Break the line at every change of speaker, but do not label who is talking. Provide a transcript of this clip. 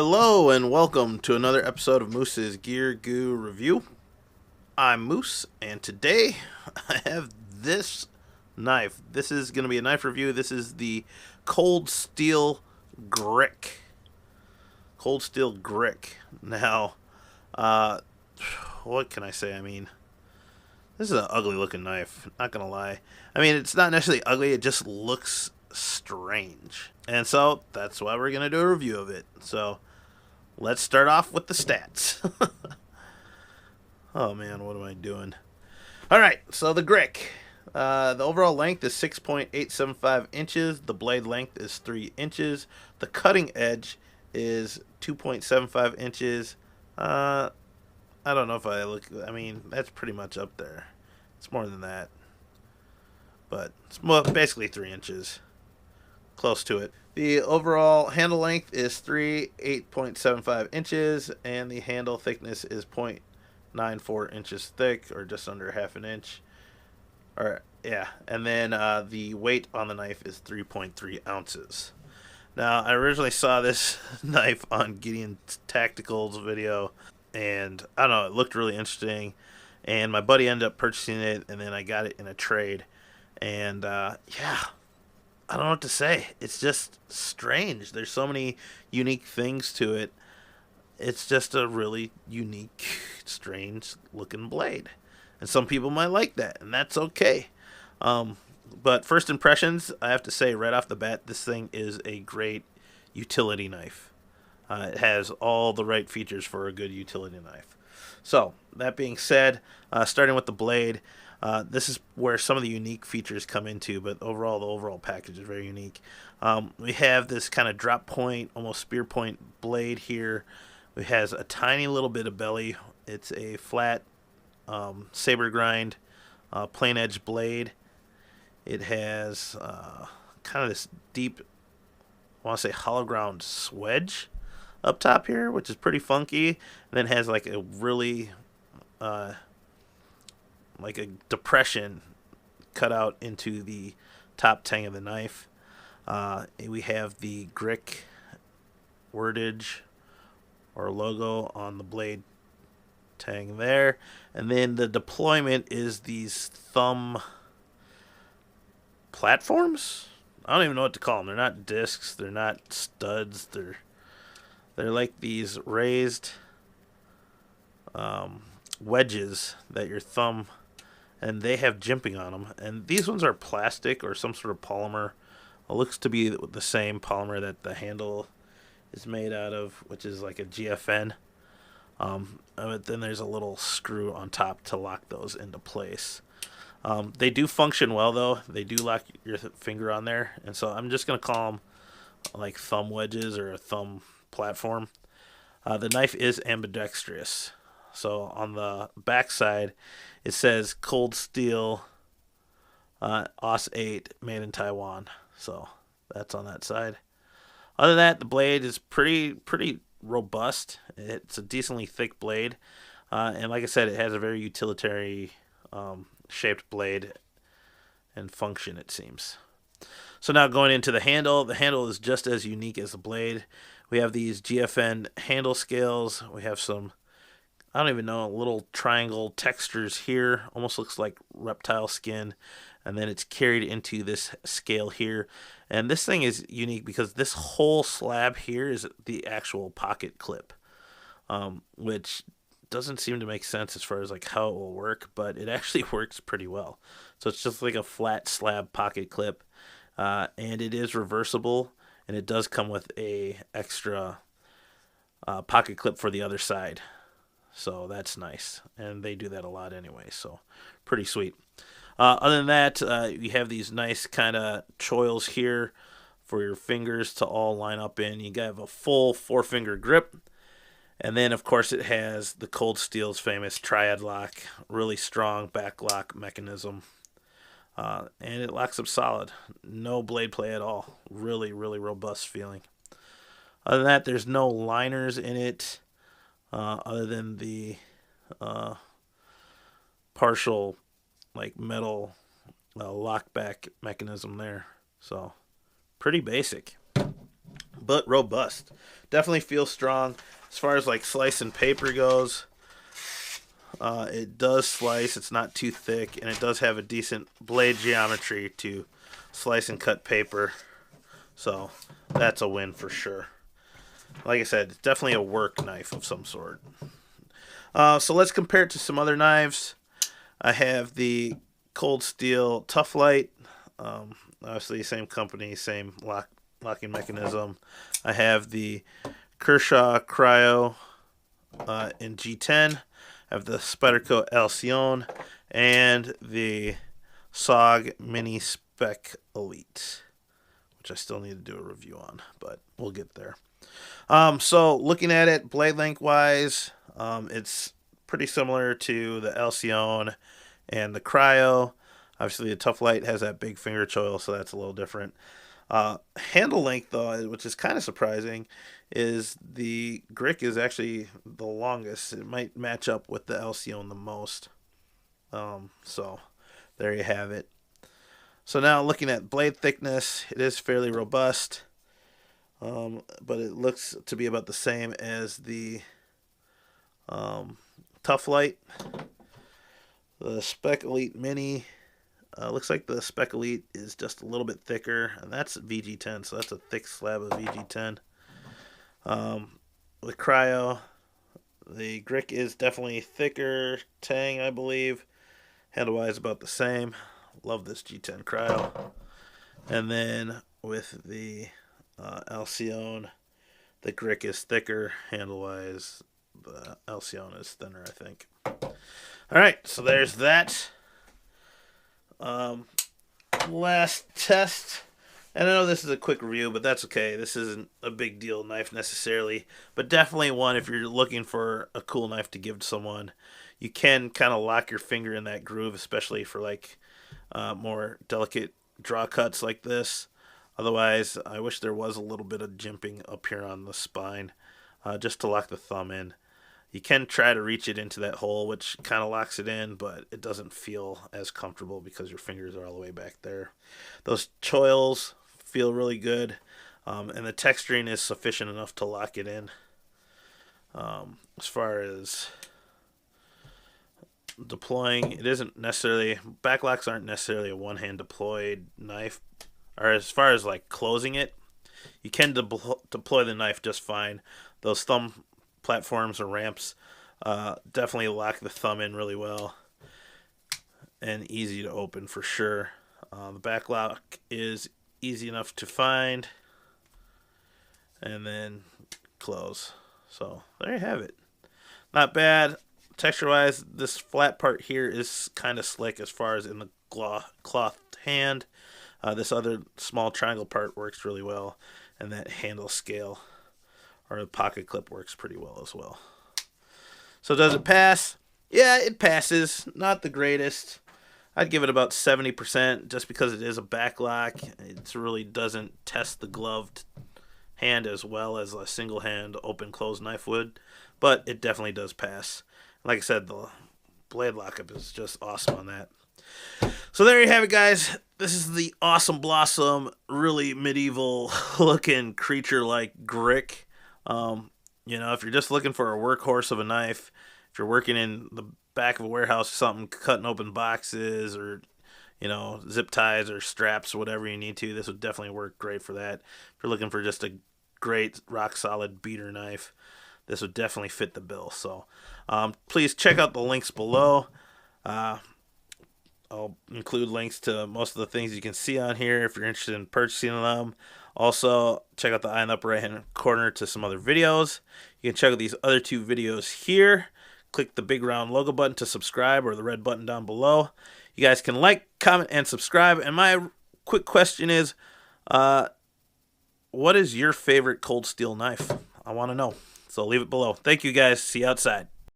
Hello and welcome to another episode of Moose's Gear Goo Review. I'm Moose, and today I have this knife. This is going to be a knife review. This is the Cold Steel Grik. Cold Steel Grik. Now, uh, what can I say? I mean, this is an ugly looking knife, not going to lie. I mean, it's not necessarily ugly, it just looks strange. And so, that's why we're going to do a review of it. So, let's start off with the stats. Oh man, what am I doing? Alright, so the Grik. The overall length is 6.875 inches. The blade length is 3 inches. The cutting edge is 2.75 inches. I don't know if I look. I mean, that's pretty much up there. It's more than that. But it's basically 3 inches. Close to it. The overall handle length is 8.75 inches, and the handle thickness is 0.94 inches thick, or just under half an inch. Or yeah, and then the weight on the knife is 3.3 ounces. Now, I originally saw this knife on Gideon Tactical's video, and I don't know, it looked really interesting, and my buddy ended up purchasing it, and then I got it in a trade, and yeah, I don't know what to say. It's just strange. There's so many unique things to it. It's just a really unique, strange looking blade. And some people might like that, and that's okay. But first impressions, I have to say right off the bat, this thing is a great utility knife. It has all the right features for a good utility knife. So, that being said, starting with the blade, this is where some of the unique features come into, but overall, the overall package is very unique. We have this kind of drop point, almost spear point blade here. It has a tiny little bit of belly. It's a flat saber grind, plain edge blade. It has kind of this deep, I want to say hollow ground swedge up top here, which is pretty funky. And then it has like a really like a depression cut out into the top tang of the knife. We have the Grik wordage or logo on the blade tang there. And then the deployment is these thumb platforms. I don't even know what to call them. They're not discs. They're not studs. They're like these raised wedges that your thumb, and they have jimping on them. And these ones are plastic or some sort of polymer. It looks to be the same polymer that the handle is made out of, which is like a GFN. But then there's a little screw on top to lock those into place. They do function well, though. They do lock your finger on there. And so I'm just going to call them like thumb wedges or a thumb platform. The knife is ambidextrous. So on the back side, it says Cold Steel AUS 8 made in Taiwan. So that's on that side. Other than that, the blade is pretty robust. It's a decently thick blade. And like I said, it has a very utilitarian shaped blade and function, it seems. So now going into the handle is just as unique as the blade. We have these GFN handle scales. We have some, I don't even know, little triangle textures here. Almost looks like reptile skin. And then it's carried into this scale here. And this thing is unique because this whole slab here is the actual pocket clip, which doesn't seem to make sense as far as like how it will work, but it actually works pretty well. So it's just like a flat slab pocket clip, and it is reversible, and it does come with a extra pocket clip for the other side. So that's nice, and they do that a lot anyway, so pretty sweet. Other than that, you have these nice kind of choils here for your fingers to all line up in. You have a full 4-finger grip. And then, of course, it has the Cold Steel's famous triad lock, really strong back lock mechanism. And it locks up solid. No blade play at all. Really, really robust feeling. Other than that, there's no liners in it, other than the partial like metal lockback mechanism there. So pretty basic. but robust. Definitely feels strong. As far as like slice and paper goes, it does slice. It's not too thick, and it does have a decent blade geometry to slice and cut paper. So that's a win for sure. Like I said, it's definitely a work knife of some sort. So let's compare it to some other knives. I have the Cold Steel Tough Light. Obviously, same company, same locking mechanism. I have the Kershaw Cryo in G10. I have the Spyderco Alcyon and the SOG Mini Spec Elite, which I still need to do a review on, but we'll get there. So looking at it blade length wise, it's pretty similar to the Alcyon and the Cryo. Obviously, the Tough Light has that big finger choil, so that's a little different. Handle length, though, which is kind of surprising, is the Grik is actually the longest. It might match up with the Alcyon the most. So there you have it. So now looking at blade thickness, it is fairly robust, but it looks to be about the same as the Tough Light. The Spec Elite Mini looks like the Spec Elite is just a little bit thicker, and that's VG10, so that's a thick slab of VG10. The Cryo, the Grik is definitely thicker tang, I believe. Handle-wise, about the same. Love this G10 Cryo. And then with the Alcyon, the Grik is thicker. Handle-wise, the Alcyon is thinner, I think. Alright, so there's that. Last test. And I know this is a quick review, but that's okay. This isn't a big deal knife necessarily, but definitely one if you're looking for a cool knife to give to someone. You can kind of lock your finger in that groove, especially for like more delicate draw cuts like this. Otherwise, I wish there was a little bit of jimping up here on the spine just to lock the thumb in. You can try to reach it into that hole, which kind of locks it in, but it doesn't feel as comfortable because your fingers are all the way back there. Those choils feel really good, and the texturing is sufficient enough to lock it in. As far as deploying, it isn't necessarily, backlocks aren't necessarily a one-hand deployed knife, or as far as like closing it, you can deploy the knife just fine. Those thumb platforms or ramps definitely lock the thumb in really well and easy to open for sure. The back lock is easy enough to find and then close. So there you have it. Not bad. Texture wise, this flat part here is kind of slick as far as in the cloth hand. This other small triangle part works really well, and that handle scale or the pocket clip works pretty well as well. So does it pass? Yeah, it passes. Not the greatest. I'd give it about 70% just because it is a backlock. It really doesn't test the gloved hand as well as a single hand open close knife would, but it definitely does pass. Like I said, the blade lockup is just awesome on that. So there you have it, guys. This is the awesome blossom, really medieval looking creature like Grik. You know, if you're just looking for a workhorse of a knife, if you're working in the back of a warehouse or something, cutting open boxes or, you know, zip ties or straps or whatever you need to, this would definitely work great for that. If you're looking for just a great rock solid beater knife, this would definitely fit the bill. So please check out the links below. I'll include links to most of the things you can see on here if you're interested in purchasing them. Also, check out the eye in the upper right hand corner to some other videos. You can check out these other two videos here. Click the big round logo button to subscribe or the red button down below. You guys can like, comment, and subscribe. And my quick question is, what is your favorite cold steel knife? I want to know. So leave it below. Thank you guys. See you outside.